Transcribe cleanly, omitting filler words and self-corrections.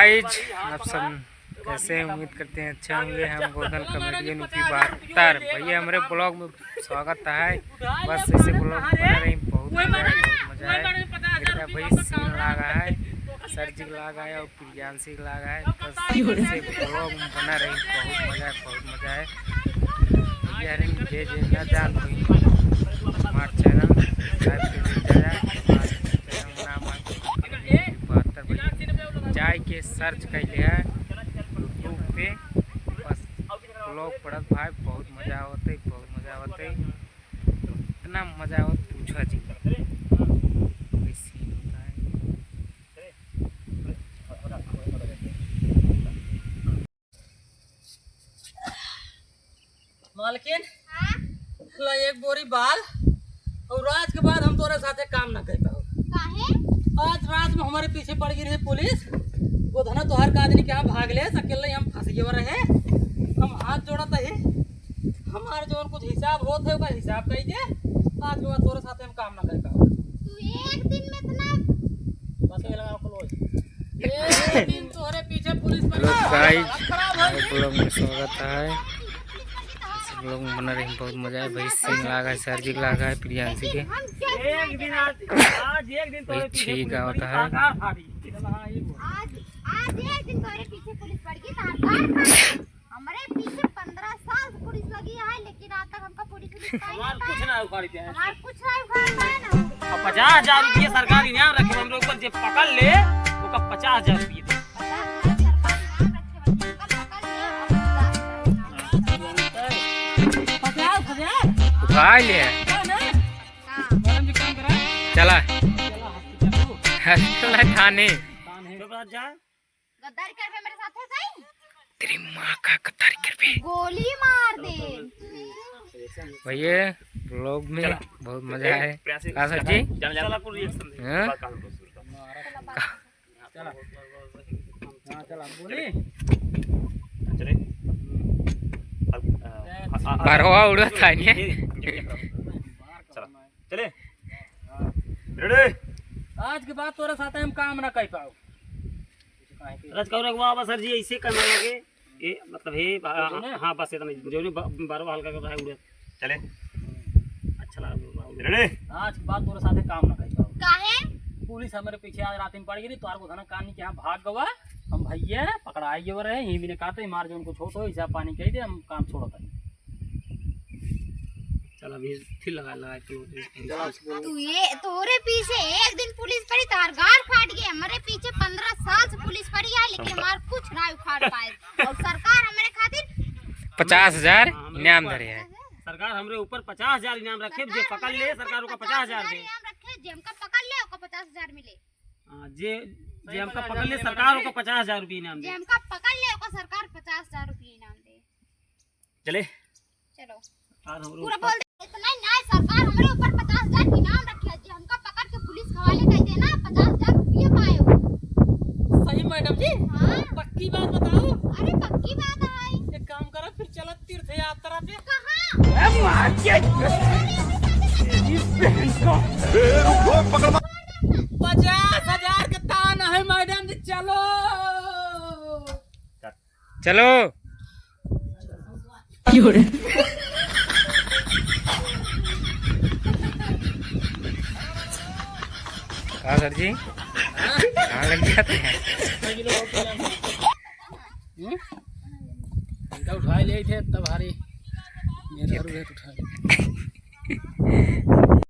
Guys आप सब कैसे उम्मीद करते हैं अच्छे होंगे। हम गोधन कॉमेडियन की 72 भैया हमारे ब्लॉग में स्वागत है। बस ऐसे ब्लॉग बना रही, बहुत मजा है। देखा भाई सीन लगा है, सरजी लगा है और प्रियांशी लगा है। बस ऐसे ब्लॉग में बना रही, बहुत मजा है, बहुत मजा है। भैया न जान हमारे चैनल जाए के सर्च कैले है यूट्यूब पे। बस ब्लॉग पढ़त भाई बहुत मजा आवते, बहुत मजा आवते, इतना मजा आवत पूछा जी। मालकिन एक बोरी बाल और आज के बाद हम तोरे साथे काम ना कर पाओ। आज रात में हमारे पीछे पड़ गई रही पुलिस। गोधना तोहर का आदमी क्या भाग ले अकेले हम फंस गए रहे। हम हाथ जोड़त है, हमारे जो कुछ हिसाब होत है ओका हिसाब कह दे। आज के बाद तोरे साथे हम काम ना कर पाओ। तू एक दिन में इतना बस ये लगाओ क्लोज। एक दिन तोहरे पीछे पुलिस पड़ी। ब्लॉग में स्वागत है। ब्लॉग में बना रही, बहुत मजा है भाई। सिंह लगा है, सरजी लगा है, प्रियांशी के एक दिन आज एक दिन भाई ठीक होता है। आज एक दिन तोरे पीछे पुलिस पड़ गई तार हमारे पीछे 15 साल से पुलिस लगी है, लेकिन आज तक हमका पुलिस कुछ ना उखाड़ी दे। हमार कुछ नहीं उखाड़ पाए ना। अब 50,000 रुपये सरकार इनाम रखे हमरे ऊपर, जे पकड़ ले ओका 50,000 रुपये दे। उठा ले चला थाने। गद्दारी कर पे मेरे साथ है सही। तेरी माँ का गद्दारी कर पे गोली मार दे भैया। ब्लॉग में बहुत मजा है। कहाँ सर जी बारवा उड़ा था चले। आज के बाद तोरा साथ हम काम ना कर पाओ। रजकौर सर जी ऐसे करने लगे ये मतलब हे हाँ बस इतना जो ने 12 हल्का कर रहा है उड़े चले। अच्छा लगा। आज के बाद तोरे साथ काम ना कर पाओ। काहे पुलिस हमारे पीछे आज रात में पड़ गई। तोर को धना कान के यहाँ भाग गवा हम भैया पकड़ाई गए रहे। यही भी ने कहते मार जो उनको छोड़ हो हिसाब पानी कह दे हम काम छोड़ो कर। चल अभी फिर लगा तू ये तोरे पीछे एक दिन पुलिस पड़ी तार गाड़ फाट गई। हमारे पीछे 15 साल से पुलिस पड़ी है, लेकिन हमार कुछ ना उखाड़ पाए। और सरकार हमारे खातिर 50,000 इनाम धरे है। सरकार हमरे ऊपर 50,000 इनाम रखे। जे पकड़ ले सरकार को 50,000 दे। इनाम रखे जे हमका पकड़ ले ओका 50,000 मिले। हां जे हमका पकड़ ले सरकार को 50,000 रुपए इनाम दे। जे हमका पकड़ ले ओका सरकार 50,000 रुपए इनाम दे। चले चलो और पूरा बोल दे। इतना नहीं सरकार हमारे ऊपर 50,000 इनाम रखी है। जे हमका पकड़ के पुलिस हवाले कर देना 50,000 रुपये पाए हो। सही मैडम जी। हां पक्की बात बताओ। अरे पक्की बात है। एक काम करो फिर चलो तीर्थ यात्रा पे। कहां रुको 50,000 का तान है मैडम जी। चलो चलो कहाँ सर जी कहाँ लग जाते हैं। उठा ले थे तब हारी उठा